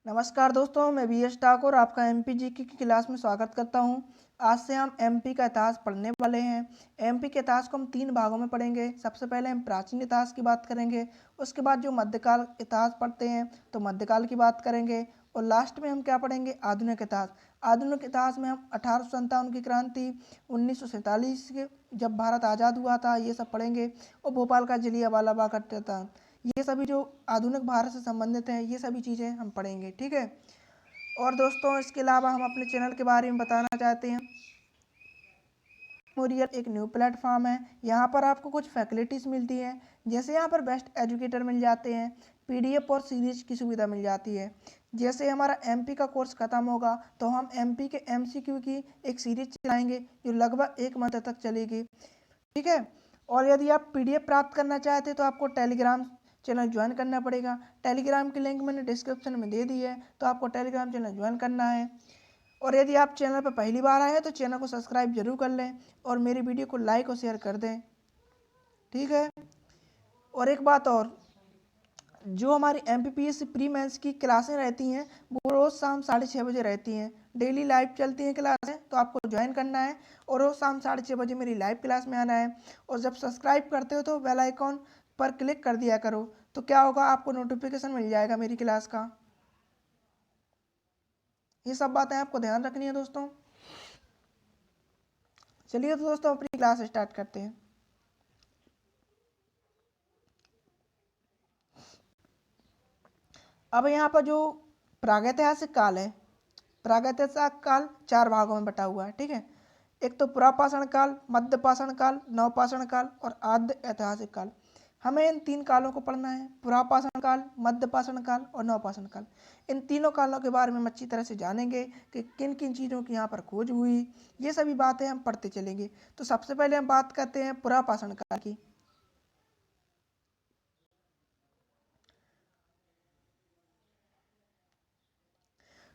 नमस्कार दोस्तों, मैं वी एस ठाकुर आपका एमपी की क्लास में स्वागत करता हूं। आज से हम एमपी का इतिहास पढ़ने वाले हैं। एमपी के इतिहास को हम 3 भागों में पढ़ेंगे। सबसे पहले हम प्राचीन इतिहास की बात करेंगे, उसके बाद जो मध्यकाल इतिहास पढ़ते हैं तो मध्यकाल की बात करेंगे, और लास्ट में हम क्या पढ़ेंगे, आधुनिक इतिहास। आधुनिक इतिहास में हम 1857 की क्रांति, 1947 के जब भारत आज़ाद हुआ था, ये सब पढ़ेंगे, और भोपाल का जलियांवाला बाग हत्याकांड। ये सभी जो आधुनिक भारत से संबंधित हैं, ये सभी चीज़ें हम पढ़ेंगे, ठीक है। और दोस्तों, इसके अलावा हम अपने चैनल के बारे में बताना चाहते हैं। मेमोरियल एक न्यू प्लेटफॉर्म है। यहाँ पर आपको कुछ फैसिलिटीज़ मिलती हैं, जैसे यहाँ पर बेस्ट एजुकेटर मिल जाते हैं, पीडीएफ और सीरीज की सुविधा मिल जाती है। जैसे हमारा एमपी का कोर्स ख़त्म होगा तो हम एमपी के एमसीक्यू की एक सीरीज चलाएंगे जो लगभग 1 महीने तक चलेगी, ठीक है। और यदि आप पीडीएफ प्राप्त करना चाहते हैं तो आपको टेलीग्राम चैनल ज्वाइन करना पड़ेगा। टेलीग्राम की लिंक मैंने डिस्क्रिप्शन में दे दी है, तो आपको टेलीग्राम चैनल ज्वाइन करना है। और यदि आप चैनल पर पहली बार आए हैं तो चैनल को सब्सक्राइब जरूर कर लें और मेरी वीडियो को लाइक और शेयर कर दें, ठीक है। और एक बात और, जो हमारी एमपीपीएससी प्री मेंस की क्लासें रहती हैं वो रोज़ शाम 6:30 बजे रहती हैं। डेली लाइव चलती हैं क्लासें, तो आपको ज्वाइन करना है और रोज़ शाम 6:30 बजे मेरी लाइव क्लास में आना है। और जब सब्सक्राइब करते हो तो बेल आइकॉन पर क्लिक कर दिया करो, तो क्या होगा, आपको नोटिफिकेशन मिल जाएगा मेरी क्लास का। ये सब बातें आपको ध्यान रखनी है दोस्तों। चलिए तो दोस्तों अपनी क्लास स्टार्ट करते हैं। अब यहाँ पर जो प्रागैतिहासिक काल है, प्रागैतिहासिक काल 4 भागों में बटा हुआ है, ठीक है। एक तो पुरापाषाण काल, मध्यपाषाण काल, नवपाषाण काल और आद्य ऐतिहासिक काल। हमें इन 3 कालों को पढ़ना है, पुरापाषाण काल, मध्यपाषाण काल और नवपाषाण काल। इन तीनों कालों के बारे में हम अच्छी तरह से जानेंगे कि किन किन चीज़ों की यहाँ पर खोज हुई। ये सभी बातें हम पढ़ते चलेंगे। तो सबसे पहले हम बात करते हैं पुरापाषाण काल की।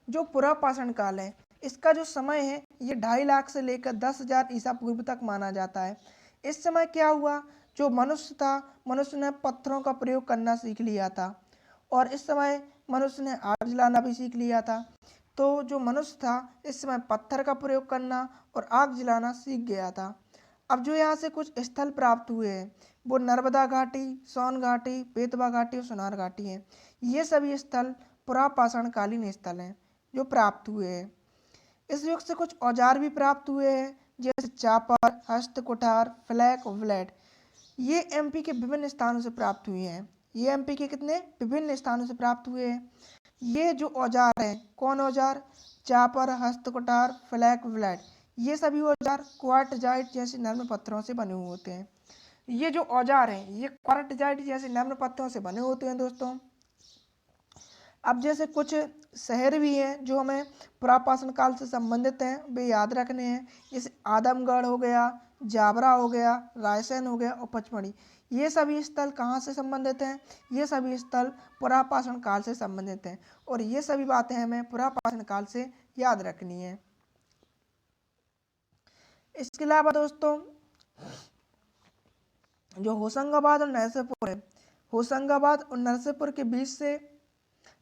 जो पुरापाषाण काल है, इसका जो समय है ये 2.5 लाख से लेकर 10,000 ईसा पूर्व तक माना जाता है। इस समय क्या हुआ, जो मनुष्य था, मनुष्य ने पत्थरों का प्रयोग करना सीख लिया था, और इस समय मनुष्य ने आग जलाना भी सीख लिया था। तो जो मनुष्य था इस समय पत्थर का प्रयोग करना और आग जलाना सीख गया था। अब जो यहाँ से कुछ स्थल प्राप्त हुए हैं वो नर्मदा घाटी, सोन घाटी, बेतवा घाटी और सोनार घाटी हैं। ये सभी स्थल पुरापाषाण कालीन स्थल हैं जो प्राप्त हुए हैं। इस युग से कुछ औजार भी प्राप्त हुए हैं, जैसे चापर, हस्त कुठार, फ्लैक और ब्लेड। ये एमपी के विभिन्न स्थानों से प्राप्त हुए हैं। ये एमपी के कितने विभिन्न स्थानों से प्राप्त हुए हैं। ये जो औजार हैं, कौन औजार, चापर, हस्त कुठार, फ्लैक, ब्लेड, ये सभी औजार क्वार्टजाइट जैसे नर्म पत्थरों से बने हुए होते हैं। ये जो औजार हैं ये क्वार्टजाइट जैसे नर्म पत्थरों से बने होते हैं दोस्तों। अब जैसे कुछ शहर भी हैं जो हमें पुरापाषाण काल से संबंधित हैं, वे याद रखने हैं। जैसे आदमगढ़ हो गया, जावरा हो गया, रायसेन हो गया और पचमढ़ी। ये सभी स्थल कहाँ से संबंधित हैं, ये सभी स्थल पुरापाषाण काल से संबंधित हैं, और ये सभी बातें हमें पुरापाषाण काल से याद रखनी है। इसके अलावा दोस्तों, जो होशंगाबाद और नरसिंहपुर है, होशंगाबाद और नरसिंहपुर के बीच से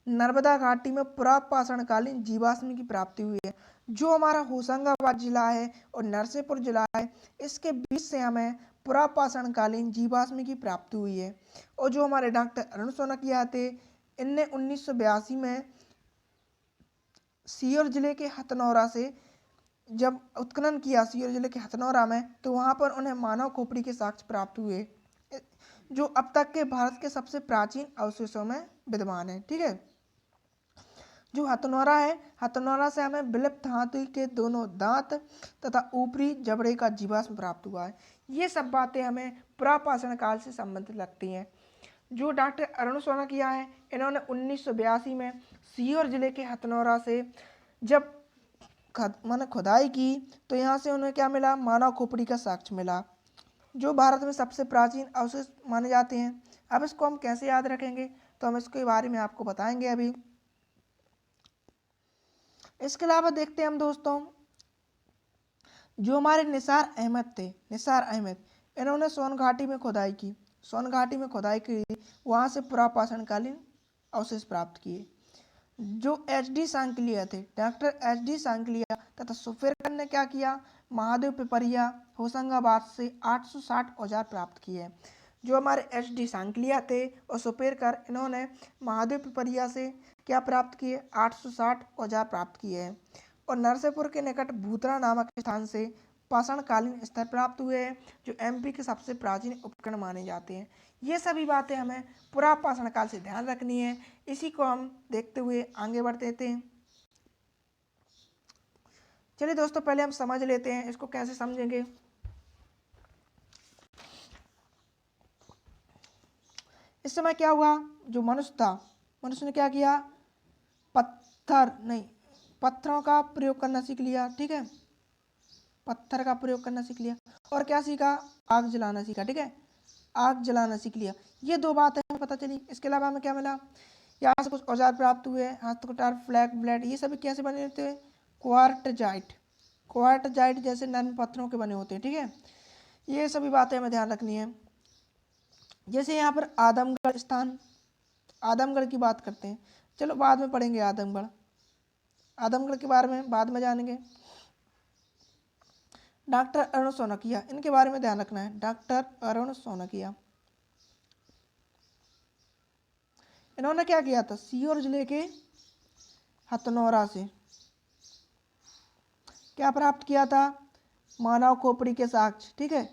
नर्मदा घाटी में पुरापाषाणकालीन जीवाश्म की प्राप्ति हुई है। जो हमारा होशंगाबाद जिला है और नरसिंहपुर जिला है, इसके बीच से हमें पुरापाषाणकालीन जीवाश्म की प्राप्ति हुई है। और जो हमारे डॉक्टर अरुण सोनकिया थे, इनने 1982 में सीहोर जिले के हथनौरा से जब उत्खनन किया, सीहोर जिले के हथनौरा में, तो वहाँ पर उन्हें मानव खोपड़ी के साक्ष्य प्राप्त हुए, जो अब तक के भारत के सबसे प्राचीन अवशेषों में विद्यमान है, ठीक है। जो हथनौरा है, हथनौरा से हमें विलुप्त हाथी के दोनों दांत तथा ऊपरी जबड़े का जीवाश्म प्राप्त हुआ है। ये सब बातें हमें पुरापाषाण काल से संबंधित लगती हैं। जो डॉक्टर अरुण सोनकिया है, इन्होंने 1982 में सीहोर जिले के हथनौरा से जब मैंने खुदाई की तो यहाँ से उन्हें क्या मिला, मानव खोपड़ी का साक्ष्य मिला, जो भारत में सबसे प्राचीन अवशेष माने जाते हैं। अब इसको हम कैसे याद रखेंगे, तो हम इसके बारे में आपको बताएंगे अभी। इसके अलावा देखते हैं हम दोस्तों, जो हमारे निसार अहमद थे, निसार अहमद, इन्होंने सोन घाटी में खुदाई की, सोन घाटी में खुदाई की, वहाँ से पुरापाषाणकालीन अवशेष प्राप्त किए। जो एच डी सांकलिया थे, डॉक्टर एच डी सांकलिया तथा सुपेरकर ने क्या किया, महादेव पिपरिया होशंगाबाद से 860 औजार प्राप्त किए। जो हमारे एच डी सांकलिया थे और सुपेरकर, इन्होंने महादेव पिपरिया से क्या प्राप्त किए, 860 औजार प्राप्त किए हैं। और नरसिंहपुर के निकट भूतरा नामक स्थान से पाषाणकालीन स्तर प्राप्त हुए हैं, जो एमपी के सबसे प्राचीन उपकरण माने जाते हैं। ये सभी बातें हमें पुरापाषाण काल से ध्यान रखनी है। इसी को हम देखते हुए आगे बढ़ देते हैं। चलिए दोस्तों, पहले हम समझ लेते हैं इसको कैसे समझेंगे। इस समय क्या हुआ, जो मनुष्य था, मनुष्य ने क्या किया, पत्थरों का प्रयोग करना सीख लिया। ठीक है, पत्थर का प्रयोग करना सीख लिया। और क्या सीखा, आग जलाना सीखा। ठीक है, आग जलाना सीख लिया। ये दो बातें हमें पता चली। इसके अलावा हमें क्या मिला, यहाँ से कुछ औजार प्राप्त हुए, हस्तकटार, फ्लैग ब्लेड, ये सभी कैसे बने होते हैं, क्वार्टजाइट, क्वार्टजाइट जैसे नर्म पत्थरों के बने होते हैं। ठीक है, ये सभी बातें हमें ध्यान रखनी है। जैसे यहाँ पर आदमगढ़ स्थान, आदमगढ़ की बात करते हैं, चलो बाद में पढ़ेंगे आदमगढ़, आदमगढ़ के बारे में बाद में जानेंगे। डॉक्टर अरुण सोनकिया, इनके बारे में ध्यान रखना है, डॉक्टर अरुण सोनकिया। इन्होंने क्या किया था, सीहोर जिले के हथनौरा से क्या प्राप्त किया था, मानव खोपड़ी के साक्ष्य। ठीक है,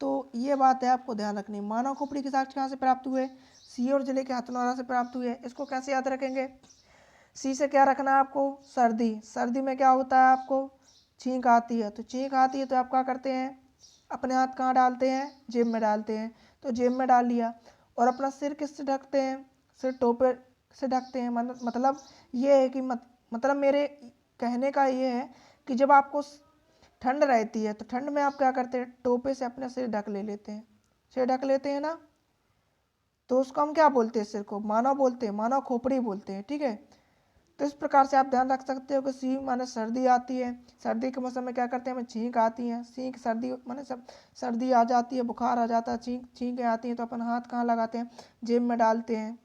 तो ये बात है आपको ध्यान रखनी। मानव खोपड़ी के साक्ष्य कहाँ से प्राप्त हुए, सीहोर जिले के हथनौरा से प्राप्त हुए। इसको कैसे याद रखेंगे, सी से क्या रखना है आपको, सर्दी, सर्दी में क्या होता है आपको, छींक आती है। तो छींक आती है तो आप क्या करते हैं, अपने हाथ कहाँ डालते हैं, जेब में डालते हैं। तो जेब में डाल लिया। और अपना सिर किससे ढकते हैं, सिर टोपे से ढकते हैं। मतलब ये है कि मतलब मेरे कहने का ये है कि जब आपको ठंड रहती है तो ठंड में आप क्या करते हैं, टोपे से अपने सिर ढक लेते हैं, सिर ढक लेते हैं ना, तो उसको हम क्या बोलते हैं, सिर को मानव बोलते हैं, मानव खोपड़ी बोलते हैं। ठीक है, तो इस प्रकार से आप ध्यान रख सकते हो कि सी माने सर्दी आती है, सर्दी के मौसम में क्या करते हैं, हमें छींक आती है, छींक सर्दी माने सब सर्दी आ जाती है, बुखार आ जाता है, छींकें आती हैं, तो अपन हाथ कहाँ लगाते हैं, जेब में डालते हैं।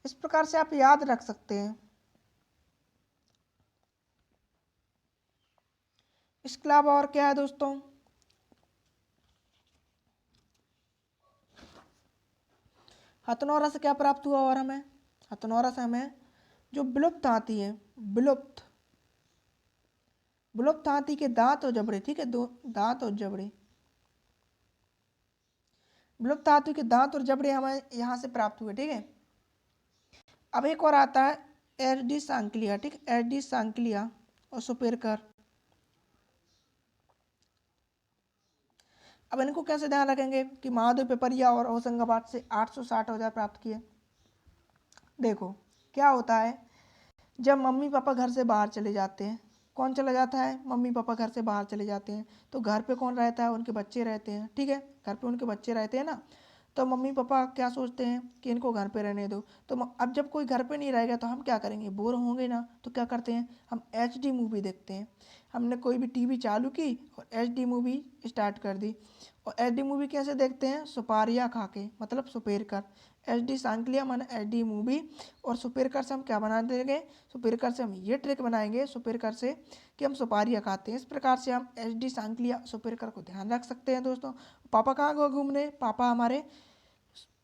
इस प्रकार से आप याद रख सकते हैं। इसके अलावा और क्या है दोस्तों, हथनौरा से क्या प्राप्त हुआ, और हमें हथनौरा से हमें जो विलुप्त हाथी है, विलुप्त विलुप्त हाथी के दांत और जबड़े। ठीक है, दो दांत और जबड़े, विलुप्त हाथी के दांत और जबड़े हमें यहाँ से प्राप्त हुए। ठीक है, अब एक और आता है एच डी सांकलिया। ठीक, एच डी सांकलिया और सुपेरकर। अब इनको कैसे ध्यान रखेंगे कि महादेव पिपरिया और होशंगाबाद से 860 औजार प्राप्त किए। देखो क्या होता है, जब मम्मी पापा घर से बाहर चले जाते हैं, कौन चला जाता है, मम्मी पापा घर से बाहर चले जाते हैं, तो घर पे कौन रहता है, उनके बच्चे रहते हैं। ठीक है, घर पे उनके बच्चे रहते हैं ना, तो मम्मी पापा क्या सोचते हैं कि इनको घर पे रहने दो। तो अब जब कोई घर पे नहीं रहेगा तो हम क्या करेंगे, बोर होंगे ना, तो क्या करते हैं, हम एच डी मूवी देखते हैं। हमने कोई भी टीवी चालू की और एच डी मूवी स्टार्ट कर दी। और एच डी मूवी कैसे देखते हैं, सुपारियाँ खा के, मतलब सुपेर कर। एच डी सांकलिया माने एच डी मूवी। और सुपेरकर से हम क्या बना देंगे, सुपेरकर से हम ये ट्रिक बनाएंगे, सुपेरकर से कि हम सुपारियाँ खाते हैं। इस प्रकार से हम एच डी सांकलिया सुपेरकर को ध्यान रख सकते हैं दोस्तों। पापा कहाँ गए घूमने, पापा हमारे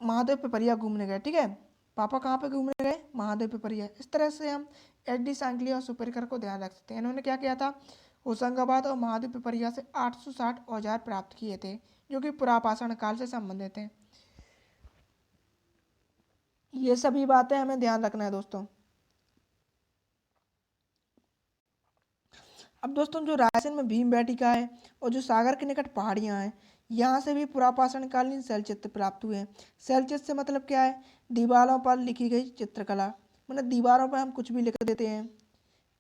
महादेव पिपरिया घूमने गए। ठीक है, पापा कहाँ पे घूमने गए, महादेव पिपरिया। इस तरह से हम एच डी सांकलिया और सुपेरकर को ध्यान रख सकते हैं। इन्होंने क्या किया था, होशंगाबाद और महादेव पिपरिया से 860 औजार प्राप्त किए थे, जो कि पुरापाषाण काल से संबंधित हैं। ये सभी बातें हमें ध्यान रखना है दोस्तों। अब दोस्तों, जो रायसेन में भीमबेटका है और जो सागर के निकट पहाड़ियाँ हैं, यहाँ से भी पुरापाषाण कालीन शैलचित्र प्राप्त हुए हैं। शैलचित्र से मतलब क्या है, दीवारों पर लिखी गई चित्रकला। मतलब दीवारों पर हम कुछ भी लिख देते हैं,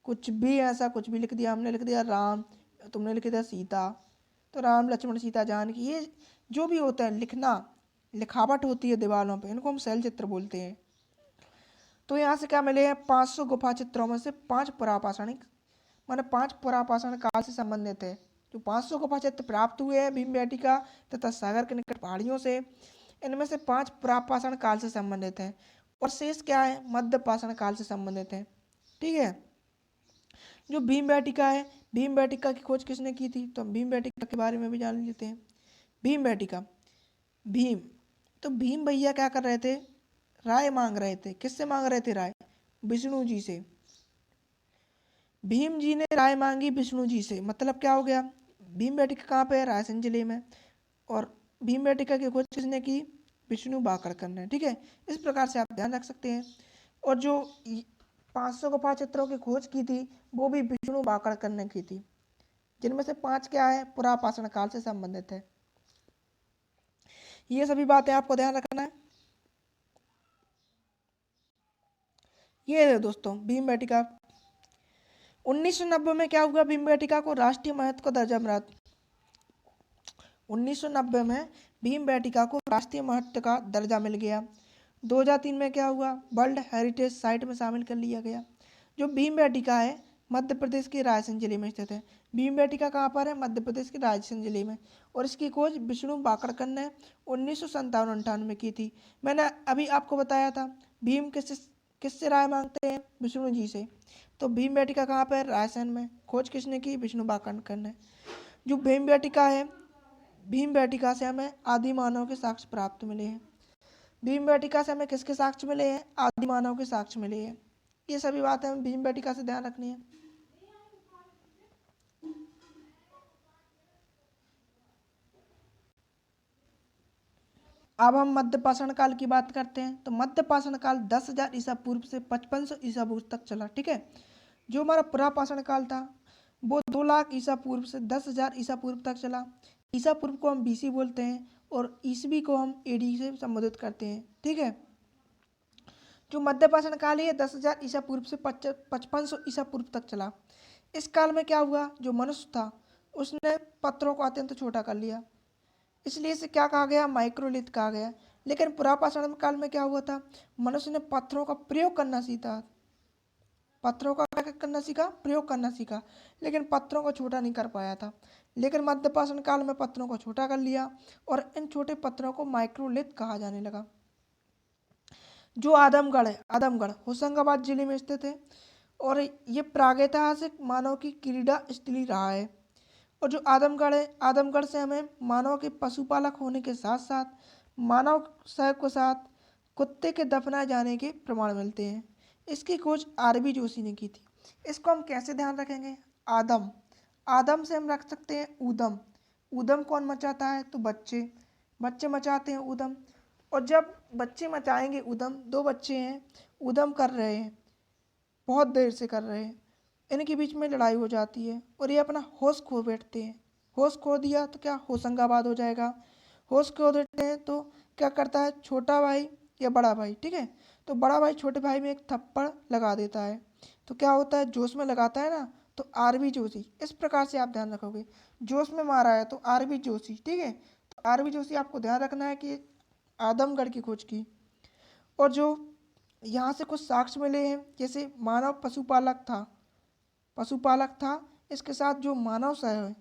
कुछ भी ऐसा कुछ भी लिख दिया, हमने लिख दिया राम, तुमने लिख दिया सीता, तो राम लक्ष्मण सीता जानकी, ये जो भी होता है लिखना, लिखावट होती है दीवारों पे, इनको हम शैलचित्र बोलते हैं। तो यहाँ से क्या मिले हैं, 500 गुफा चित्रों में से 5 पुरापाषाणिक माने 5 पुरापाषाण काल से संबंधित है। जो 500 गुफा चित्र प्राप्त हुए हैं भीमबेटका तथा सागर के निकट पहाड़ियों से, इनमें से 5 पुरापाषाण काल से संबंधित है और शेष क्या है, मध्यपाषाण काल से संबंधित है। ठीक है। जो भीमबेटका है, भीमबेटका की खोज किसने की थी, तो हम भीमबेटका के बारे में भी जान लेते हैं। भीमबेटका, भीम, तो भीम भैया क्या कर रहे थे, राय मांग रहे थे। किससे मांग रहे थे राय, विष्णु जी से। भीम जी ने राय मांगी विष्णु जी से, मतलब क्या हो गया, भीमबेटका कहाँ पे है, रायसेन जिले में, और भीमबेटका की खोज किसने की, विष्णु वाकड़कर ने। ठीक है, इस प्रकार से आप ध्यान रख सकते हैं। और जो 500 गुफा चित्रों की खोज की थी वो भी विष्णु वाकड़कर ने की थी, जिनमें से 5 क्या है, पुरापाषाण काल से संबंधित है। ये सभी बातें आपको ध्यान रखना है। ये है दोस्तों भीमबेटका। 1990 में क्या हुआ, भीमबेटका को राष्ट्रीय महत्व का दर्जा मिला। 1990 में भीमबेटका को राष्ट्रीय महत्व का दर्जा मिल गया। 2003 में क्या हुआ, वर्ल्ड हेरिटेज साइट में शामिल कर लिया गया। जो भीमबेटका है मध्य प्रदेश के रायसेन जिले में स्थित है। भीमबेटका कहाँ पर है, मध्य प्रदेश के रायसेन जिले में, और इसकी खोज विष्णु वाकड़कर ने 1957-58 में की थी। मैंने अभी आपको बताया था भीम किससे राय मांगते हैं, विष्णु जी से। तो भीमबेटका कहाँ पर, रायसेन में, खोज किसने की, विष्णु वाकड़कर ने। जो भीमबेटका है, भीमबेटका से हमें आदि मानव के साक्ष्य प्राप्त मिले हैं। भीमबेटका से हमें किसके साक्ष्य मिले हैं, आदि मानव के साक्ष्य मिले हैं। ये सभी बातें हमें भीमबेटका से ध्यान रखनी है। अब हम मध्यपाषाण काल की बात करते हैं। तो मध्यपाषाण काल 10,000 ईसा पूर्व से 5500 ईसा पूर्व तक चला। ठीक है। जो हमारा पुरापाषाण काल था वो 2 लाख ईसा पूर्व से 10,000 ईसा पूर्व तक चला। ईसा पूर्व को हम बीसी बोलते हैं और ईसवी को हम एडी से संबोधित करते हैं। ठीक है। जो मध्यपाषाण काल है 10,000 ईसा पूर्व से 5500 ईसा पूर्व तक चला। इस काल में क्या हुआ, जो मनुष्य था उसने पत्थरों को अत्यंत छोटा कर लिया, इसलिए इसे क्या कहा गया, माइक्रोलिथ कहा गया। लेकिन पुरापाषाण काल में क्या हुआ था, मनुष्य ने पत्थरों का प्रयोग करना सीखा, पत्थरों का क्या करना सीखा, प्रयोग करना सीखा, लेकिन पत्थरों को छोटा नहीं कर पाया था। लेकिन मध्यपाषाण काल में पत्थरों को छोटा कर लिया और इन छोटे पत्थरों को माइक्रोलिथ कहा जाने लगा। जो आदमगढ़ है, आदमगढ़ होशंगाबाद जिले में स्थित है और ये प्रागैतिहासिक मानव की क्रीड़ा स्थली रहा है। और जो आदमगढ़ है, आदमगढ़ से हमें मानव के पशुपालक होने के साथ साथ मानव साहब के साथ कुत्ते के दफनाए जाने के प्रमाण मिलते हैं। इसकी खोज आरबी जोशी ने की थी। इसको हम कैसे ध्यान रखेंगे, आदम, आदम से हम रख सकते हैं ऊदम। ऊदम कौन मचाता है, तो बच्चे, बच्चे मचाते हैं ऊदम। और जब बच्चे मचाएंगे ऊदम, 2 बच्चे हैं ऊदम कर रहे हैं, बहुत देर से कर रहे हैं, इनके बीच में लड़ाई हो जाती है और ये अपना होश खो बैठते हैं। होश खो दिया तो क्या, होशंगाबाद हो जाएगा। होश खो देते हैं तो क्या करता है छोटा भाई या बड़ा भाई, ठीक है, तो बड़ा भाई छोटे भाई में एक थप्पड़ लगा देता है, तो क्या होता है, जोश में लगाता है ना, तो आरबी जोशी। इस प्रकार से आप ध्यान रखोगे, जोश में मारा है तो आरबी जोशी। ठीक है, तो आरबी जोशी आपको ध्यान रखना है कि आदमगढ़ की खोज की। और जो यहाँ से कुछ साक्ष्य मिले हैं, जैसे मानव पशुपालक था, इसके साथ जो मानव सह है,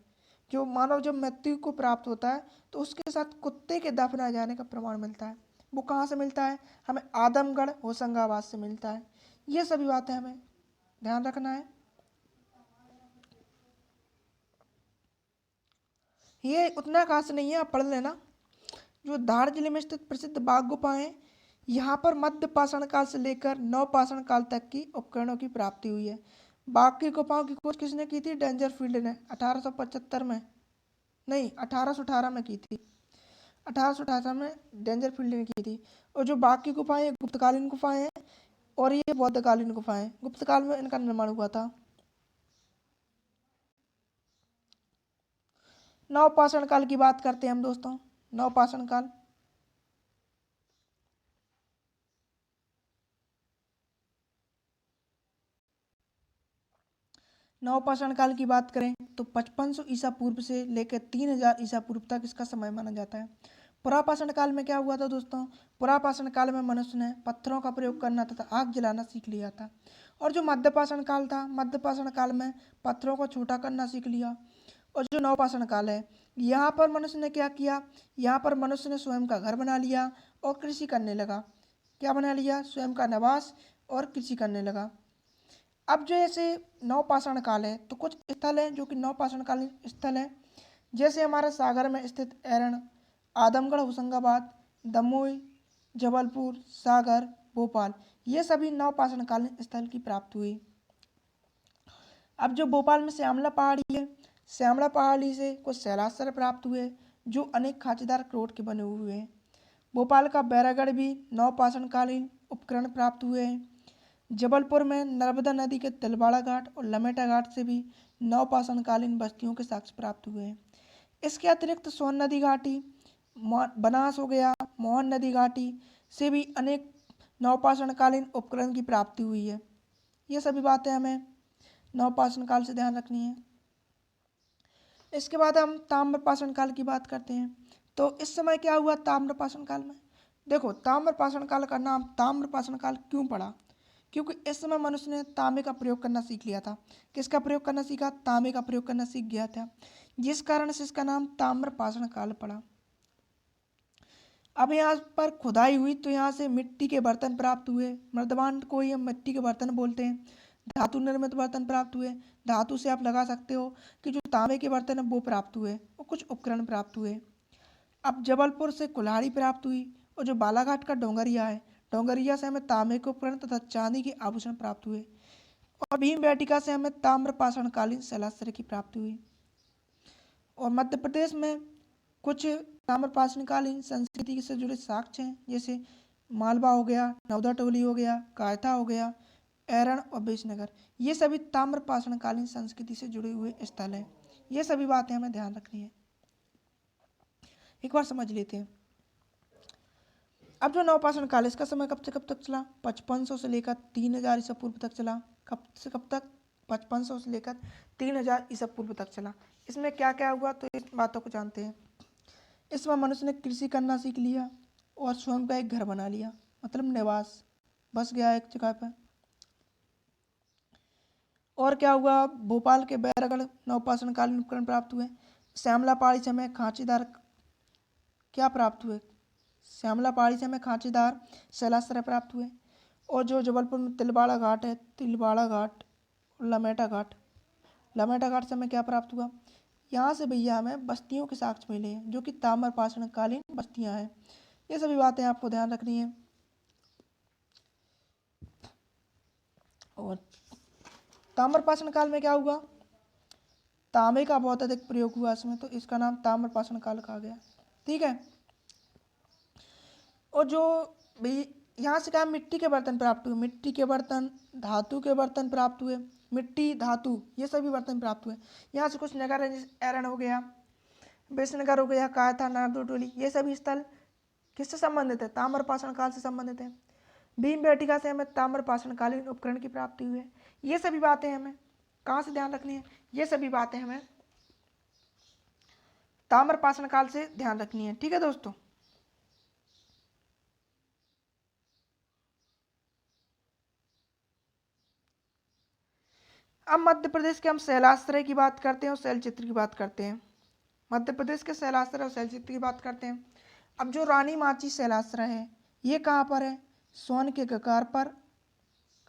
जो मानव जब मृत्यु को प्राप्त होता है तो उसके साथ कुत्ते के दफनाए जाने का प्रमाण मिलता है। वो कहाँ से मिलता है, हमें आदमगढ़ होशंगाबाद से मिलता है। ये सभी बातें हमें ध्यान रखना है। ये उतना खास नहीं है, आप पढ़ लेना। जो धार जिले में स्थित प्रसिद्ध बाघ गुफा है, यहाँ पर मध्य पाषाण काल से लेकर नवपाषाण काल तक की उपकरणों की प्राप्ति हुई है। बाघ की गुफाओं की खोज किसने की थी, डेंजरफील्ड ने 1875 में, नहीं 1818 में की थी, 1818 में डेंजरफील्ड ने की थी। और जो बाघ की गुफाएं गुप्तकालीन गुफाएं हैं और ये बौद्धकालीन गुफाएं, गुप्त काल में इनका निर्माण हुआ था। नवपाषाण काल की बात करते हैं हम दोस्तों। नवपाषाण काल, नवपाषाण काल की बात करें तो 5500 ईसा पूर्व से लेकर 3000 ईसा पूर्व तक इसका समय माना जाता है। पुरापाषाण काल में क्या हुआ था दोस्तों, पुरापाषाण काल में मनुष्य ने पत्थरों का प्रयोग करना तथा आग जलाना सीख लिया था। और जो मध्यपाषाण काल था, मध्यपाषाण काल में पत्थरों को छोटा करना सीख लिया। और जो नवपाषाण काल है, यहाँ पर मनुष्य ने क्या किया, यहाँ पर मनुष्य ने स्वयं का घर बना लिया और कृषि करने लगा। क्या बना लिया, स्वयं का निवास और कृषि करने लगा। अब जो ऐसे नवपाषाण काल है तो कुछ स्थल हैं जो कि नवपाषाण कालीन स्थल है, जैसे हमारा सागर में स्थित एरण, आदमगढ़, होशंगाबाद, दमोह, जबलपुर, सागर, भोपाल, ये सभी नवपाषाण कालीन स्थल की प्राप्त हुई। अब जो भोपाल में श्यामला पहाड़ी है, श्यामला पहाड़ी से कुछ शैलाश्चर्य प्राप्त हुए जो अनेक खांचेदार क्रोट के बने हुए हैं। भोपाल का बैरागढ़ भी नवपाषाण कालीन उपकरण प्राप्त हुए हैं। जबलपुर में नर्मदा नदी के तिलवाड़ा घाट और लमेटा घाट से भी नवपाषाण कालीन बस्तियों के साक्ष्य प्राप्त हुए हैं। इसके अतिरिक्त सोन नदी घाटी, बनास हो गया, मोहन नदी घाटी से भी अनेक नवपाषाण कालीन उपकरण की प्राप्ति हुई है। ये सभी बातें हमें नवपाषाण काल से ध्यान रखनी है। इसके बाद हम ताम्रपाषाण काल की बात करते हैं। तो इस समय क्या हुआ ताम्रपाषाण काल में, देखो ताम्रपाषाण काल का नाम ताम्रपाषाण काल क्यों पड़ा, क्योंकि इस समय मनुष्य ने तांबे का प्रयोग करना सीख लिया था। किसका प्रयोग करना सीखा, तांबे का प्रयोग करना सीख गया था, जिस कारण से इसका नाम ताम्रपाषाण काल पड़ा। अब यहाँ पर खुदाई हुई तो यहाँ से मिट्टी के बर्तन प्राप्त हुए, मर्दवान को ही हम मिट्टी के बर्तन बोलते हैं। धातु निर्मित बर्तन प्राप्त हुए, धातु से आप लगा सकते हो कि जो तांबे के बर्तन है वो प्राप्त हुए और कुछ उपकरण प्राप्त हुए। अब जबलपुर से कुल्हाड़ी प्राप्त हुई और जो बालाघाट का डोंगरिया है, डोंगरिया से हमें तांबे के उपकरण तथा चांदी के आभूषण प्राप्त हुए और भीमबेटका से हमें ताम्रपाषाण कालीन शैलाश्चर्य की प्राप्ति हुई। और मध्य प्रदेश में कुछ ताम्रपाषाण कालीन संस्कृति से जुड़े साक्ष्य हैं, जैसे मालवा हो गया, नवदा टोली हो गया, कायथा हो गया, एरण और बेसनगर, ये सभी ताम्रपाषाण कालीन संस्कृति से जुड़े हुए स्थल हैं। ये सभी बातें हमें ध्यान रखनी है। एक बार समझ लेते हैं। अब जो नवपाषाण काल, इसका समय कब से कब तक चला, 5500 से लेकर 3000 ईसा पूर्व तक चला। कब से कब तक, 5500 से लेकर 3000 ईसा पूर्व तक चला। इसमें क्या क्या हुआ तो इस बातों को जानते हैं। इसमें मनुष्य ने कृषि करना सीख लिया और स्वयं का एक घर बना लिया, मतलब निवास, बस गया एक जगह पर। और क्या हुआ, भोपाल के बैरागढ़ नवपाषाण कालीन उपकरण प्राप्त हुए। श्यामला पहाड़ी से हमें खांचीदार क्या प्राप्त हुए, श्यामला पहाड़ी से हमें खांचीदार शैलाश्चर्य प्राप्त हुए। और जो जबलपुर में तिलवाड़ा घाट है, तिलवाड़ा घाट, लमेटा घाट, लमेटा घाट से हमें क्या प्राप्त हुआ, यहाँ से भैया हमें बस्तियों के साक्ष्य मिले हैं जो कि ताम्रपाषाण कालीन बस्तियाँ हैं। ये सभी बातें आपको ध्यान रखनी है। और ताम्रपाषाण काल में क्या हुआ, तांबे का बहुत अधिक प्रयोग हुआ इसमें, तो इसका नाम ताम्रपाषाण काल कहा गया। ठीक है। और जो भाई यहाँ से क्या मिट्टी के बर्तन प्राप्त हुए, मिट्टी के बर्तन, धातु के बर्तन प्राप्त हुए, मिट्टी धातु ये सभी बर्तन प्राप्त हुए। यहाँ से कुछ नगर है, जैसे एरण हो गया, बेसनगर हो गया, कायथा, नारदोटोली, ये सभी स्थल किससे संबंधित है, ताम्रपाषाण काल से संबंधित है। भीमबेटका से हमें ताम्रपाषाण कालीन उपकरण की प्राप्ति हुई है। ये सभी बातें हमें कहाँ से ध्यान रखनी है, ये सभी बातें हमें ताम्रपाषाण काल से ध्यान रखनी है। ठीक है दोस्तों। अब मध्य प्रदेश के हम शैलाश्रय की बात करते हैं और शैलचित्र की बात करते हैं। मध्य प्रदेश के शैलाश्रय और शैलचित्र की बात करते हैं। अब जो रानी माची शैलाश्रय है ये कहाँ पर है, सोन के कगार पर।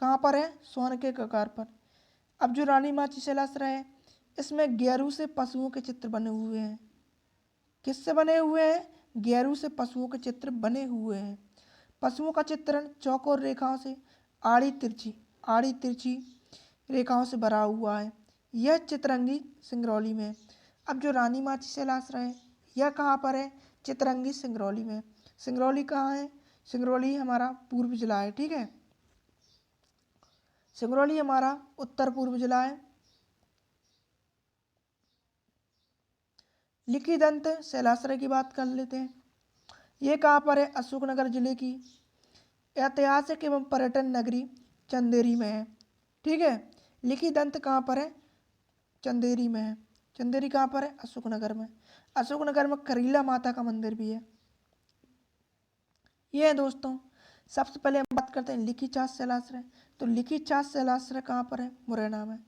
कहाँ पर है, सोन के कगार पर। अब जो रानी माची शैलाश्रय है इसमें गेरू से पशुओं के चित्र बने हुए हैं। किससे बने हुए हैं, गेरू से पशुओं के चित्र बने हुए हैं। पशुओं का चित्रण चौकोर रेखाओं से आड़ी तिरछी रेखाओं से भरा हुआ है। यह चित्रंगी सिंगरौली में है। अब जो रानी माची शैलाश्रय है यह कहाँ पर है, चित्रंगी सिंगरौली में। सिंगरौली कहाँ है, सिंगरौली हमारा पूर्व जिला है। ठीक है, सिंगरौली हमारा उत्तर पूर्व जिला है। लिखी दंत शैलाश्रय की बात कर लेते हैं। ये कहाँ पर है, अशोकनगर जिले की ऐतिहासिक एवं पर्यटन नगरी चंदेरी में है। ठीक है, लिखी दंत कहाँ पर है, चंदेरी में है। चंदेरी कहाँ पर है, अशोकनगर में। अशोकनगर में करीला माता का मंदिर भी है। ये है दोस्तों। सबसे पहले हम बात करते हैं लिखी छाछ शैलाश्रय। तो लिखी छाछ शैलाश्रय कहाँ पर है, मुरैना में।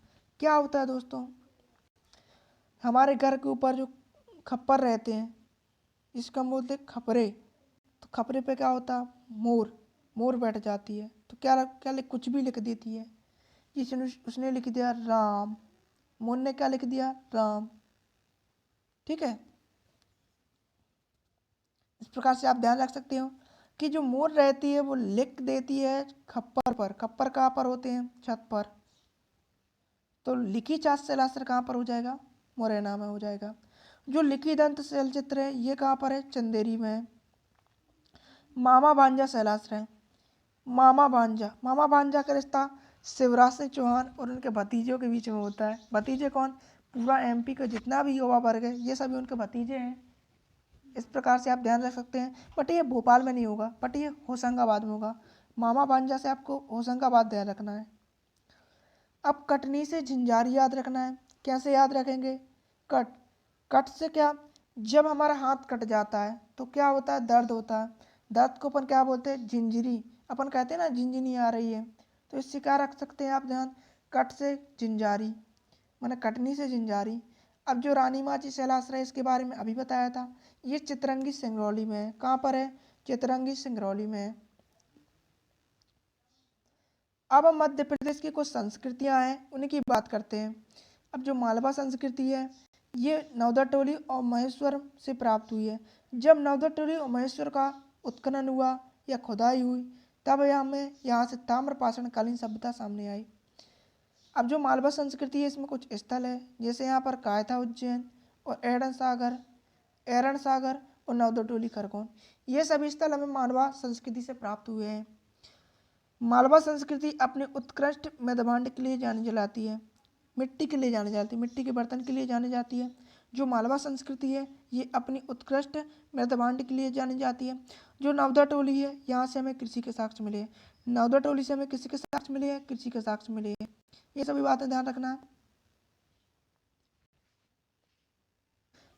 क्या होता है दोस्तों, हमारे घर के ऊपर जो खप्पर रहते हैं, इसको हम बोलते हैं खपरे। तो खपरे पे क्या होता है, मोर, मोर बैठ जाती है। तो क्या क्या लिख, कुछ भी लिख देती है। इसने उसने लिख दिया राम, मोर ने क्या लिख दिया, राम। ठीक है, इस प्रकार से आप ध्यान रख सकते हो कि जो मोर रहती है वो लिख देती है खप्पर पर। खप्पर कहाँ पर होते हैं, छत पर। तो लिखी चाँद शैलास्त्र कहाँ पर हो जाएगा, मुरैना में हो जाएगा। जो लिखी दंत शैलचित्र है ये कहाँ पर है, चंदेरी में है। मामा भांजा शैलास्त्र है। मामा भांजा का रिश्ता शिवराज सिंह चौहान और उनके भतीजों के बीच में होता है। भतीजे कौन, पूरा एमपी का जितना भी युवा वर्ग है ये सभी उनके भतीजे हैं। इस प्रकार से आप ध्यान रख सकते हैं। बट ये भोपाल में नहीं होगा, बट ये होशंगाबाद में होगा। मामा भांजा से आपको होशंगाबाद ध्यान रखना है। अब कटनी से झंझारी याद रखना है। कैसे याद रखेंगे, कट, कट से क्या, जब हमारा हाथ कट जाता है तो क्या होता है, दर्द होता है। दर्द को अपन क्या बोलते हैं, झिंझरी। अपन कहते हैं ना झिंझनी आ रही है, तो इससे क्या रख सकते हैं आप ध्यान, कट से झंझारी, मैंने कटनी से झंझारी। अब जो रानी माची शैलाश्रय इसके बारे में अभी बताया था, ये चितरंगी सिंगरौली में है। कहाँ पर है, चितरंगी सिंगरौली में है। अब हम मध्य प्रदेश की कुछ संस्कृतियां हैं उनकी बात करते हैं। अब जो मालवा संस्कृति है ये नवदा टोली और महेश्वर से प्राप्त हुई है। जब नवदा टोली और महेश्वर का उत्खनन हुआ या खुदाई हुई तब यहाँ से ताम्रपाषाण कालीन सभ्यता सामने आई। अब जो मालवा संस्कृति है इसमें कुछ स्थल है, जैसे यहाँ पर कायथा उज्जैन और एरन सागर और नवदा टोली खरगोन, ये सभी स्थल हमें मालवा संस्कृति से प्राप्त हुए हैं। मालवा संस्कृति अपने उत्कृष्ट मृदभांड के लिए जानी जाती है, मिट्टी के लिए जानी जाती है, मिट्टी के बर्तन के लिए जानी जाती है। जो मालवा संस्कृति है ये अपनी उत्कृष्ट मृदभांड के लिए जानी जाती है। जो नवदा टोली है यहाँ से हमें कृषि के साक्ष्य मिले हैं। नवदा टोली से हमें किसी के साक्ष्य मिले हैं, कृषि के साक्ष्य मिले हैं। ये सभी बातें ध्यान रखना है।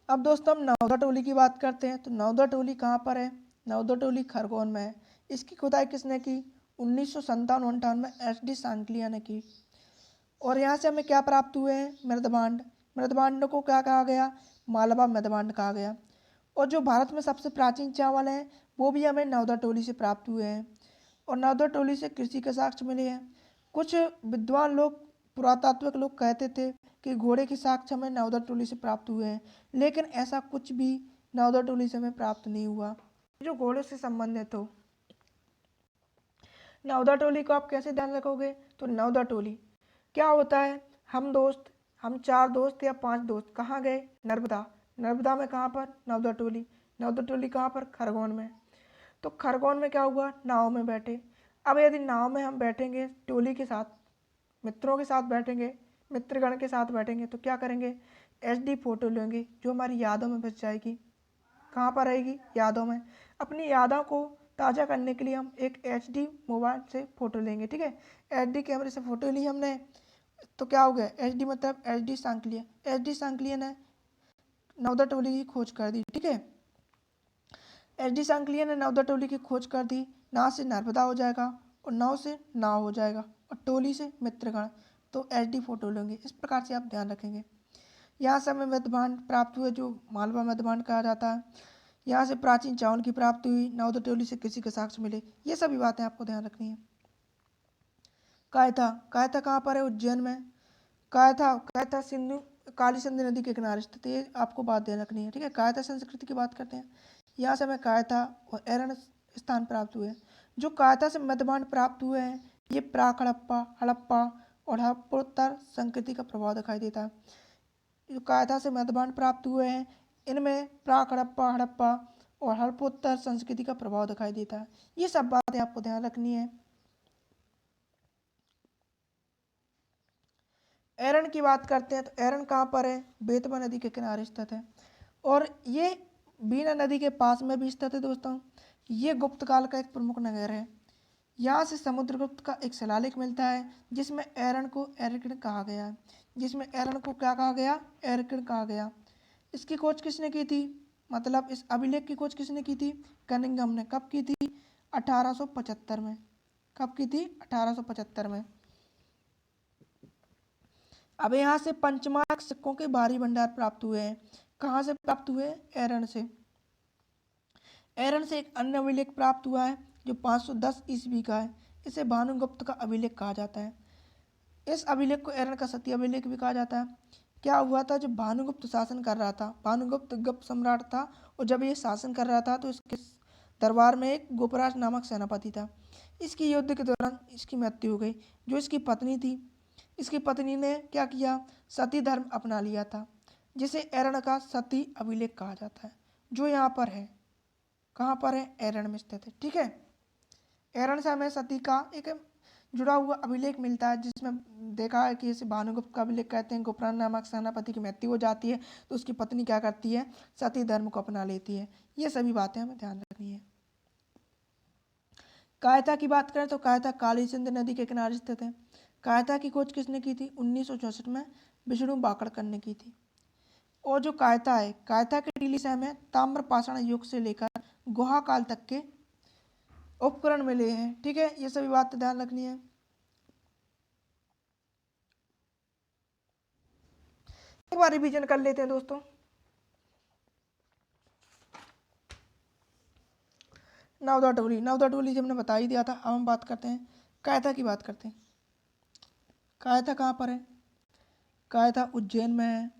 अब दोस्तों हम नवदा टोली की बात करते हैं। तो नवदा टोली कहाँ पर है, नवदा टोली खरगोन में है। इसकी खुदाई किसने की, 1957-58 में एस.डी. सांकलिया ने की। और यहाँ से हमें क्या प्राप्त हुए हैं, मृदभांड। मृदभांड को क्या कहा गया, मालवा मृदभांड कहा गया। और जो भारत में सबसे प्राचीन चावल हैं वो भी हमें नवदा टोली से प्राप्त हुए हैं। और नवदा टोली से कृषि के साक्ष्य मिले हैं। कुछ विद्वान लोग, पुरातात्विक लोग कहते थे कि घोड़े के साक्ष्य हमें नवदा टोली से प्राप्त हुए हैं, लेकिन ऐसा कुछ भी नवदा टोली से हमें प्राप्त नहीं हुआ जो घोड़े से संबंधित हो। नवदा टोली को आप कैसे ध्यान रखोगे, तो नवदा टोली क्या होता है, हम 4 दोस्त या 5 दोस्त कहाँ गए, नर्मदा। नर्मदा में कहाँ पर, नवदा टोली। नवदा टोली कहाँ पर, खरगोन में। तो खरगोन में क्या हुआ, नाव में बैठे। अब यदि नाव में हम बैठेंगे टोली के साथ, मित्रों के साथ बैठेंगे, मित्रगण के साथ बैठेंगे तो क्या करेंगे, एचडी फोटो लेंगे जो हमारी यादों में बच जाएगी। कहाँ पर रहेगी, यादों में। अपनी यादों को ताज़ा करने के लिए हम एक एचडी मोबाइल से फ़ोटो लेंगे। ठीक है, एचडी कैमरे से फ़ोटो ली हमने तो क्या हो गया, एचडी मतलब एचडी सांकलिया। एचडी सांकलिया ने नवदा टोली की खोज कर दी। ठीक है, एचडी सांकलिया ने नवदा टोली की खोज कर दी। ना से नर्मदा हो जाएगा और नाव से नाव हो जाएगा और टोली से मित्रगण, तो एचडी फोटो लेंगे। इस प्रकार से आप ध्यान रखेंगे। यहाँ से हमें मृदभांड प्राप्त हुए जो मालवा मृदभांड कहा जाता है। यहाँ से प्राचीन चावल की प्राप्ति हुई, नवदा टोली से कृषि के साक्ष्य मिले। ये सभी बातें आपको ध्यान रखनी है। कायथा, कायथा कहाँ पर है, उज्जैन में। कायथा सिंधु काली सिंधु नदी के किनारे स्थित, ये आपको बात ध्यान रखनी है। ठीक है, कायथा संस्कृति की बात करते हैं। यहाँ से हमें कायथा और एरन स्थान प्राप्त हुए। जो कायथा से मध्यभांड प्राप्त हुए हैं ये प्राक हड़प्पा, हड़प्पा और हड़प्पोत्तर संस्कृति का प्रभाव दिखाई देता है। जो कायथा से मध्यभांड प्राप्त हुए हैं इनमें प्राक हड़प्पा, हड़प्पा और हड़प्पोत्तर संस्कृति का प्रभाव दिखाई देता है। ये सब बातें आपको ध्यान रखनी है। एरन की बात करते हैं तो एरन कहाँ पर है, बेतवा नदी के किनारे स्थित है और ये बीना नदी के पास में भी स्थित है। दोस्तों ये गुप्त काल का एक प्रमुख नगर है। यहाँ से समुद्रगुप्त का एक शिलालेख मिलता है जिसमें एरन को एरकिन कहा गया है। जिसमें एरन को क्या कहा गया, एरकिन कहा गया। इसकी खोज किसने की थी, मतलब इस अभिलेख की खोज किसने की थी, कनिंघम ने। कब की थी, 1875 में। कब की थी, 1875 में। अब यहाँ से पंचमार्क सिक्कों के भारी भंडार प्राप्त हुए हैं। कहाँ से प्राप्त हुए? एरन से। एरन से एक अन्य अभिलेख प्राप्त हुआ है जो 510 ईस्वी का है। इसे भानुगुप्त का अभिलेख कहा जाता है। इस अभिलेख को एरन का सती अभिलेख भी कहा जाता है। क्या हुआ था? जब भानुगुप्त शासन कर रहा था, भानुगुप्त गुप्त सम्राट था, और जब ये शासन कर रहा था तो इसके दरबार में एक गोपराज नामक सेनापति था। इसकी युद्ध के दौरान इसकी मृत्यु हो गई। जो इसकी पत्नी थी, इसकी पत्नी ने क्या किया? सती धर्म अपना लिया था, जिसे एरन का सती अभिलेख कहा जाता है, जो यहाँ पर है। कहाँ पर है? एरन में स्थित है। ठीक है, एरन से हमें सती का एक जुड़ा हुआ अभिलेख मिलता है, जिसमें देखा है कि इसे भानुगुप्त का अभिलेख कहते हैं। गोपराज नामक सेनापति की मृत्यु हो जाती है तो उसकी पत्नी क्या करती है? सती धर्म को अपना लेती है। ये सभी बातें हमें ध्यान रखनी है। कायता की बात करें तो कायता काली सिंध नदी के किनारे स्थित है। कायता की खोज किसने की थी? 1964 में विष्णु बाकड़कर ने की थी। और जो कायता है, कायता के टीले से हमें ताम्रपाषाण युग से लेकर गुहा काल तक के उपकरण मिले हैं। ठीक है, ये सभी बातें ध्यान रखनी है। एक बार रिवीजन कर लेते हैं दोस्तों। नवदा टोली जब हमने बता ही दिया था। अब हम बात करते हैं कायता की। बात करते हैं कायता कहाँ पर है? कायता उज्जैन में है।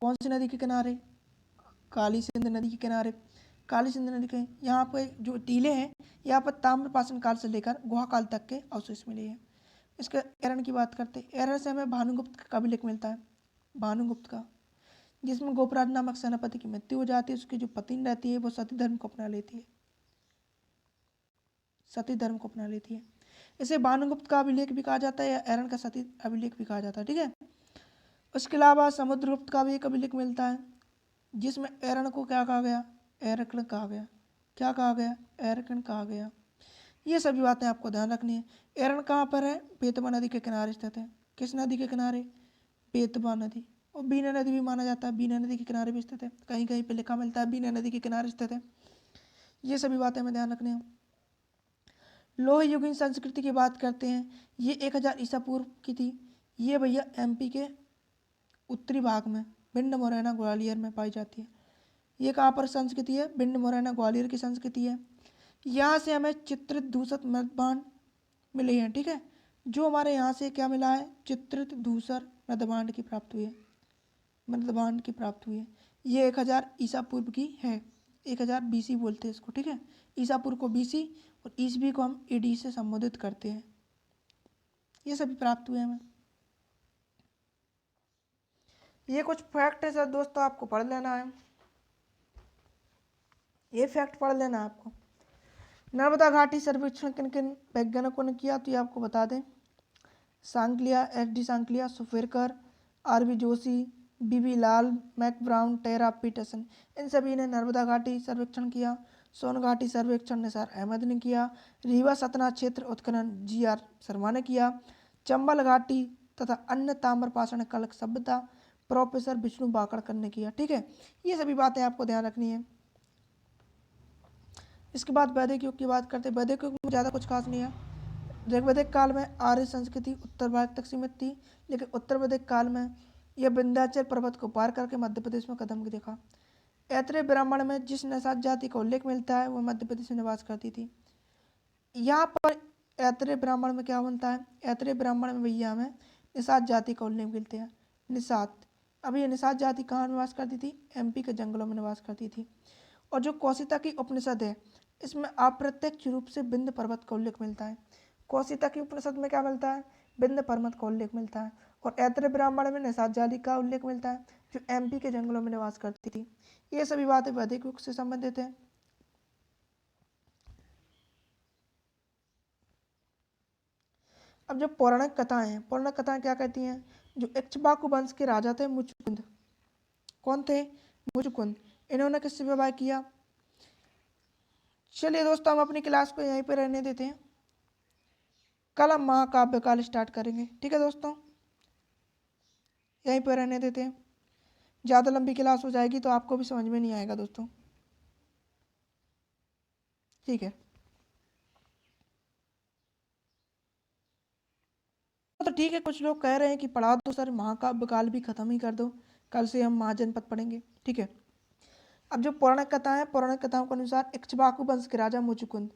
कौन सी नदी के किनारे? काली सिंध नदी के किनारे। काली सिंध नदी के यहाँ पे जो टीले हैं, यहाँ पर ताम्रपाषाण काल से लेकर गुहा काल तक के अवशेष मिले हैं। इसके एरन की बात करते हैं। एरन से हमें भानुगुप्त का अभिलेख मिलता है, भानुगुप्त का, जिसमें गोपराज नामक सेनापति की मृत्यु हो जाती है। उसकी जो पत्नी रहती है वो सती धर्म को अपना लेती है, सती धर्म को अपना लेती है। इसे भानुगुप्त का अभिलेख भी कहा जाता है या एरन का सती अभिलेख भी कहा जाता है। ठीक है, उसके अलावा समुद्रगुप्त का भी एक अभिलेख मिलता है, जिसमें एरन को क्या कहा गया? एरकन कहा गया। क्या कहा गया? एरकन कहा गया। ये सभी बातें आपको ध्यान रखनी है। एरन कहाँ पर है? बेतवा नदी के किनारे स्थित है। किस नदी के किनारे? बेतवा नदी। और बीना नदी भी माना जाता है, बीना नदी के किनारे भी स्थित है। कहीं कहीं पे लिखा मिलता है बीना नदी के किनारे स्थित है। ये सभी बातें हमें ध्यान रखनी है। लोह युगीन संस्कृति की बात करते हैं। ये 1000 ईसा पूर्व की थी। ये भैया एमपी के उत्तरी भाग में भिंड मुरैना ग्वालियर में पाई जाती है। ये कहाँ पर संस्कृति है? भिंड मुरैना ग्वालियर की संस्कृति है। यहाँ से हमें चित्रित धूसर मृदभांड मिले हैं। ठीक है, जो हमारे यहाँ से क्या मिला है? चित्रित धूसर मृदभांड की प्राप्त हुई है, मृदभांड की प्राप्त हुई है। ये 1000 ईसा पूर्व की है। 1000 बीसी बोलते हैं इसको। ठीक है, ईसा पूर्व को बीसी और ईसवी को हम एडी से संबोधित करते हैं। ये सभी प्राप्त हुए हमें। ये कुछ फैक्ट है सर दोस्तों, आपको पढ़ लेना है। ये फैक्ट पढ़ लेना है आपको। नर्मदा घाटी सर्वेक्षण किन किन वैज्ञानिकों ने किया तो ये आपको बता दें। Sankalia, S D. Sankalia, Suferkar, R B. Joshi, B B. Lal, Mac Brown, Terra Peterson, इन सभी ने नर्मदा घाटी सर्वेक्षण किया। सोन घाटी सर्वेक्षण निसार अहमद ने किया। रीवा सतना क्षेत्र उत्खनन जी.आर. शर्मा ने किया। चंबल घाटी तथा अन्य ताम्रपाषाण कलक सभ्यता प्रोफेसर विष्णु बाकड़कर ने किया। ठीक है, ये सभी बातें आपको ध्यान रखनी है। इसके बाद वैदिक युग की बात करते हैं। वैदिक युग में ज़्यादा कुछ खास नहीं है। ऋग्वैदिक काल में आर्य संस्कृति उत्तर भारत तक सीमित थी, लेकिन उत्तर वैदिक काल में यह विंध्याचल पर्वत को पार करके मध्य प्रदेश में कदम देखा। ऐत्रेय ब्राह्मण में जिस निषाद जाति का उल्लेख मिलता है वह मध्य प्रदेश में निवास करती थी। यहाँ पर ऐत्रेय ब्राह्मण में क्या बनता है? ऐत्रेय ब्राह्मण में भैया हमें निषाद जाति का उल्लेख मिलते हैं। निषाद, अब ये निषाद जाति कहाँ निवास करती थी? एमपी के जंगलों में निवास करती थी। और जो कौशिता की उपनिषद है, इसमें अप्रत्यक्ष रूप से विंध्य पर्वत का उल्लेख मिलता है। कौशिता की उपनिषद में क्या मिलता है? विंध्य पर्वत का उल्लेख मिलता है। और ऐत्रेय ब्राह्मण में निषाद जाति का उल्लेख मिलता है, जो एमपी के जंगलों में निवास करती थी। ये सभी बातें वैदिक युग से संबंधित है। अब जो पौराणिक कथाएं हैं, पौराणिक कथाएं क्या कहती हैं? जो इक्ष्वाकु वंश के राजा थे मुचकुंद, कौन थे? मुचकुंद, इन्होंने किससे विवाह किया? चलिए दोस्तों, हम अपनी क्लास को यहीं पे रहने देते हैं। कल हम महाकाव्य काल स्टार्ट करेंगे। ठीक है दोस्तों, यहीं पे रहने देते हैं। ज़्यादा लंबी क्लास हो जाएगी तो आपको भी समझ में नहीं आएगा दोस्तों। ठीक है, तो ठीक ठीक है, कुछ लोग कह रहे हैं कि पढ़ा दो सर, महाकाव्य काल भी खत्म ही कर दो, कल से हम महाजनपद पढ़ेंगे। ठीक है, अब जो पौराणिक कथा है, पौराणिक कथाओं के अनुसार इक्ष्वाकु वंश के राजा मुचुकुंद,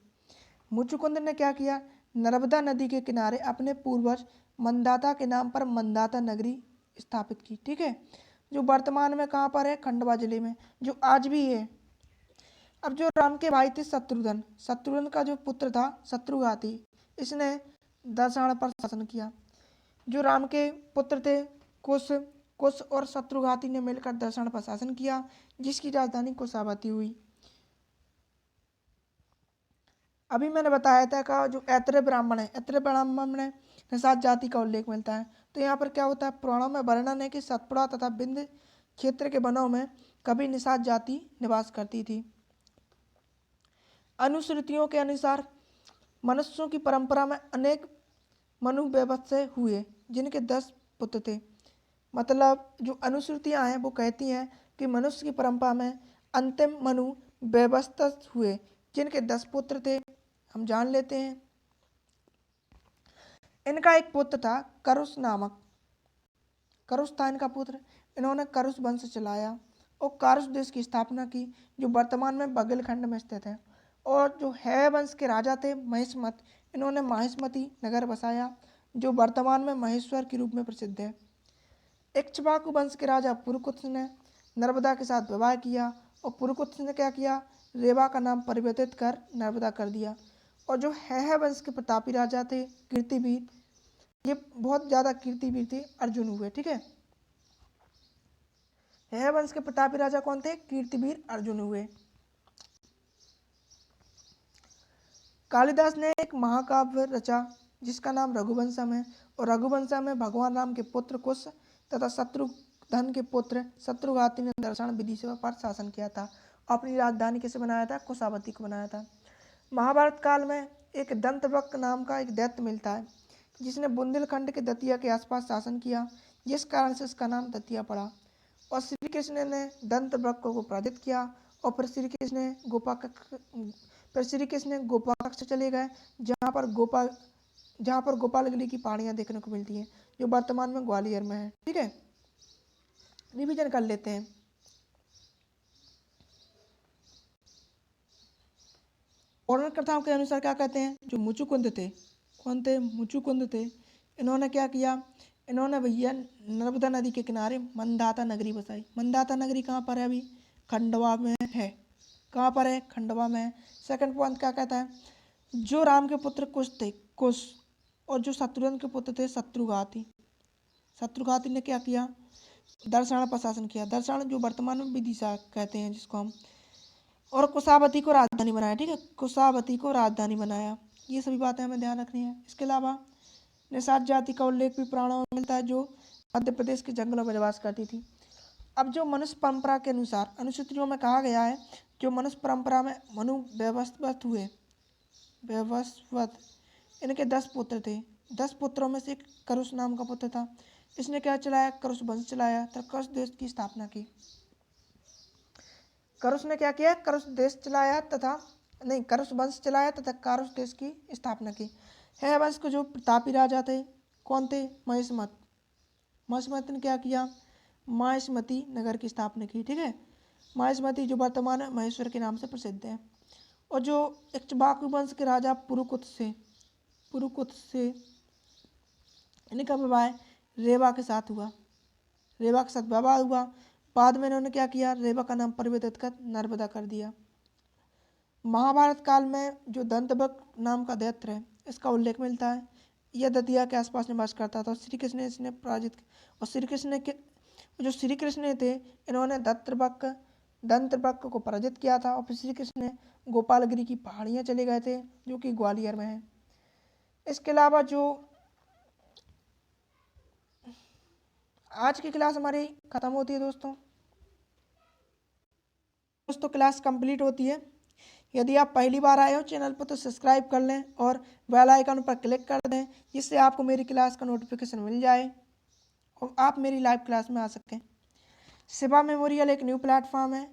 मुचुकुंद ने क्या किया, नर्मदा नदी के किनारे अपने पूर्वज मंदाता के नाम पर मंदाता नगरी स्थापित की। ठीक है, जो वर्तमान में कहाँ पर है, खंडवा जिले में, जो आज भी है। अब जो राम के भाई थे शत्रुघ्न, शत्रुघ्न का जो पुत्र था शत्रुघाती, इसने दशाण पर शासन किया। जो राम के पुत्र थे कुश, कुश और शत्रुघाती ने मिलकर दशाण पर शासन किया, जिसकी राजधानी कुशावती हुई। अभी मैंने बताया था का जो ऐत्रेय ब्राह्मण है, ऐत्रेय ब्राह्मण में निषाद जाति का उल्लेख मिलता है। तो यहाँ पर क्या होता है, पुराणों में वर्णन है कि सतपुड़ा तथा विंध्य क्षेत्र के वनों में कभी निषाद जाति निवास करती थी। अनुश्रुतियों के अनुसार मनुष्यों की परंपरा में अनेक मनु व्यवस्था हुए, जिनके 10 पुत्र थे। मतलब जो अनुश्रुतियां हैं वो कहती हैं कि मनुष्य की परंपरा में अंतिम मनु व्यवस्था हुए, जिनके 10 पुत्र थे, हम जान लेते हैं। इनका एक पुत्र था करुष नामक, करुष था इनका पुत्र। इन्होंने करुष वंश चलाया और कारुष देश की स्थापना की, जो वर्तमान में बघेलखंड में स्थित है। और जो है वंश के राजा थे महिष्मत, इन्होंने माहिष्मती नगर बसाया, जो वर्तमान में महेश्वर के रूप में प्रसिद्ध है। इक्ष्वाकु वंश के राजा पुरुकुत्स ने नर्मदा के साथ विवाह किया, और पुरुकुत्स ने क्या किया, रेवा का नाम परिवर्तित कर नर्मदा कर दिया। और जो है वंश के प्रतापी राजा थे कीर्तिवीर, ये बहुत ज़्यादा कीर्तिवीर थे, अर्जुन हुए। ठीक है वंश के प्रतापी राजा कौन थे, कीर्तिवीर अर्जुन हुए। कालिदास ने एक महाकाव्य रचा जिसका नाम रघुवंशम है, और रघुवंशम में भगवान राम के पुत्र कुश तथा शत्रुघ्न के पुत्र शत्रुघाती ने दर्शन विधि से पर शासन किया था। अपनी राजधानी कैसे बनाया था, कुशावती को बनाया था। महाभारत काल में एक दंतवक्र नाम का एक दैत्य मिलता है, जिसने बुंदेलखंड के दतिया के आसपास शासन किया, जिस कारण से इसका नाम दतिया पड़ा। और श्री कृष्ण ने दंतवक्र को पराजित किया, और फिर श्री कृष्ण ने गोपाकक्ष चले गए, जहाँ पर गोपालगिरी की पहाड़ियाँ देखने को मिलती हैं, जो वर्तमान में ग्वालियर में है। ठीक है, रिवीजन कर लेते हैं। पौराणिक कथाओं के अनुसार क्या कहते हैं, जो मुचुकुंद थे, कौन थे, मुचुकुंद थे, इन्होंने क्या किया, इन्होंने भैया नर्मदा नदी के किनारे मंदाता नगरी बसाई। मंदाता नगरी कहाँ पर है, अभी खंडवा में है। कहाँ पर है, खंडवा में है। सेकंड पॉइंट क्या कहता है, जो राम के पुत्र कुश थे, कुश, और जो शत्रुघ्न के पुत्र थे शत्रुघाती, शत्रुघाती ने क्या किया, दर्शाण पर शासन किया। दर्शाण जो वर्तमान में विदिशा कहते हैं जिसको हम, और कुशावती को राजधानी बनाया। ठीक है, कुशावती को राजधानी बनाया। ये सभी बातें हमें ध्यान रखनी है। इसके अलावा निषाद जाति का उल्लेख भी पुराणों में मिलता है, जो मध्य प्रदेश के जंगलों में निवास करती थी। अब जो मनुष्य परंपरा के अनुसार अनुसूचियों में कहा गया है, जो मनुष्य परंपरा में मनु व्यवस्थित हुए, व्यवस्थित, इनके 10 पुत्र थे। 10 पुत्रों में से एक करुष नाम का पुत्र था। इसने क्या चलाया, करुष वंश चलाया तथा करुष देश की स्थापना की। करुष ने क्या किया, करुष देश चलाया तथा नहीं करुष वंश चलाया तथा कारुष देश की स्थापना की। है वंश के जो प्रतापी राजा थे, कौन थे, महिष्मत। महिष्मत ने क्या किया, माहिष्मती नगर की स्थापना की। ठीक है, माहिष्मती जो वर्तमान में महेश्वर के नाम से प्रसिद्ध है। और जो इक्ष्वाकु वंश के राजा पुरुकुत्स से इनका विवाह रेवा के साथ हुआ, रेवा के साथ विवाह हुआ। बाद में इन्होंने क्या किया, रेवा का नाम परिवर्तित कर नर्मदा कर दिया। महाभारत काल में जो दंतवक्र नाम का दैत्य है, इसका उल्लेख मिलता है। यह दतिया के आसपास निवास करता था। श्री कृष्ण ने इसने पराजित, और श्री कृष्ण थे, इन्होंने दंतवक्र को पराजित किया था। और फिर श्री कृष्ण ने गोपालगिरी की पहाड़ियाँ चले गए थे, जो कि ग्वालियर में है। इसके अलावा जो आज की क्लास हमारी खत्म होती है दोस्तों क्लास कंप्लीट होती है। यदि आप पहली बार आए हो चैनल पर तो सब्सक्राइब कर लें और बेल आइकन पर क्लिक कर दें, जिससे आपको मेरी क्लास का नोटिफिकेशन मिल जाए और आप मेरी लाइव क्लास में आ सकें। शिवा मेमोरियल एक न्यू प्लेटफॉर्म है।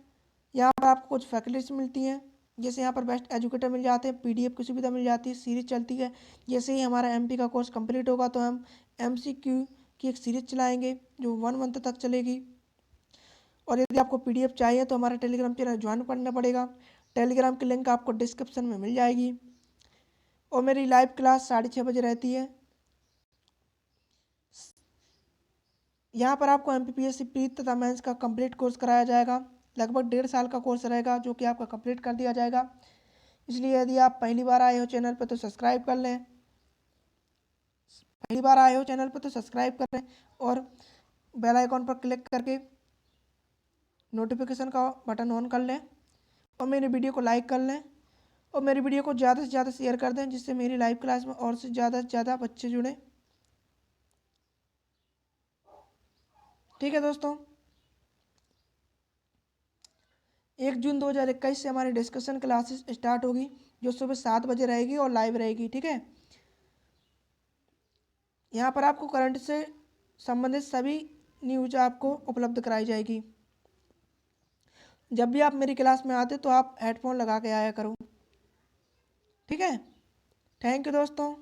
यहाँ पर आपको कुछ फैसिलिटीज मिलती हैं, जैसे यहाँ पर बेस्ट एजुकेटर मिल जाते हैं, PDF की सुविधा मिल जाती है, सीरीज चलती है। जैसे ही हमारा MP का कोर्स कंप्लीट होगा तो हम MCQ की एक सीरीज चलाएंगे जो 1 मंथ तक चलेगी। और यदि आपको PDF चाहिए तो हमारा टेलीग्राम चैनल ज्वाइन करना पड़ेगा। टेलीग्राम की लिंक आपको डिस्क्रिप्शन में मिल जाएगी। और मेरी लाइव क्लास 6:30 बजे रहती है। यहाँ पर आपको MPPSC प्री तथा मेंस का कंप्लीट कोर्स कराया जाएगा। लगभग 1.5 साल का कोर्स रहेगा जो कि आपका कंप्लीट कर दिया जाएगा। इसलिए यदि आप पहली बार आए हो चैनल पर तो सब्सक्राइब कर लें। और बेल आइकॉन पर क्लिक करके नोटिफिकेशन का बटन ऑन कर लें और मेरी वीडियो को लाइक कर लें और मेरी वीडियो को ज़्यादा से ज़्यादा शेयर कर दें, जिससे मेरी लाइव क्लास में और से ज़्यादा बच्चे जुड़ें। ठीक है दोस्तों, 1 जून 2021 से हमारी डिस्कशन क्लासेस स्टार्ट होगी जो सुबह 7 बजे रहेगी और लाइव रहेगी। ठीक है, यहाँ पर आपको करंट से संबंधित सभी न्यूज आपको उपलब्ध कराई जाएगी। जब भी आप मेरी क्लास में आते तो आप हेडफोन लगा के आया करो। ठीक है, थैंक यू दोस्तों।